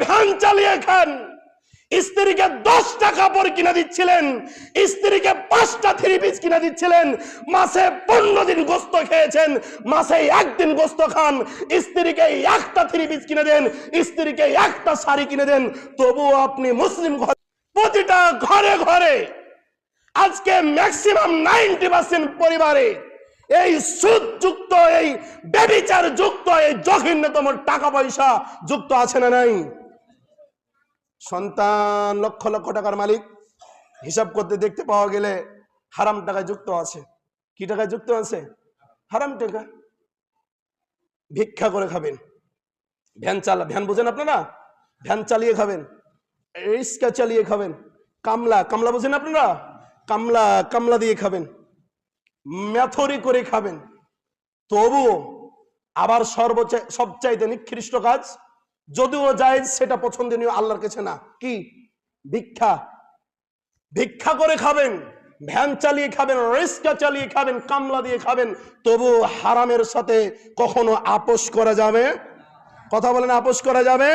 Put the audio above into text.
Van চালিয়ে খান। স্ত্রীকে 10টা কাপড় কিনে দিচ্ছিলেন, স্ত্রীকে 5টা থ্রি পিস কিনে দিচ্ছিলেন। মাসে 15 দিন গোস্ত খেয়েছেন, মাসে 1 দিন গোস্ত খান। স্ত্রীকে 1টা থ্রি পিস কিনে দেন, স্ত্রীকে 1টা শাড়ি কিনে দেন, তবুও আপনি মুসলিম ঘর, প্রতিটা ঘরে ঘরে আজকে ম্যাক্সিমাম 90% পরিবারে এই সুদ যুক্ত, এই ব্যভিচার যুক্ত, এই জঘন্যতম টাকা পয়সা যুক্ত আছে না নাই? সন্তান লক্ষ লক্ষ টাকার মালিক, হিসাব করতে দেখতে পাওয়া গেলে হারাম টাকায় যুক্ত আছে। কি টাকায় যুক্ত আছে? হারাম টাকা। ভিক্ষা করে খাবেন, ভ্যান বোঝেন আপনারা? ভ্যান চালিয়ে খাবেন, রিক্সা চালিয়ে খাবেন, কামলা বোঝেন আপনারা? কামলা দিয়ে খাবেন, ম্যাথরি করে খাবেন। তবুও আবার সবচাইতে নিকৃষ্ট কাজ, যদিও জায়েজ, সেটা পছন্দনীয় আল্লাহর কাছে না, কি? ভিক্ষা করে খাবেন, ভ্যান চালিয়ে খাবেন, রিক্সা চালিয়ে খাবেন, কামলা দিয়ে খাবেন, তবু হারামের সাথে কখনো আপোষ করা যাবে? কথা বলেন, আপোষ করা যাবে?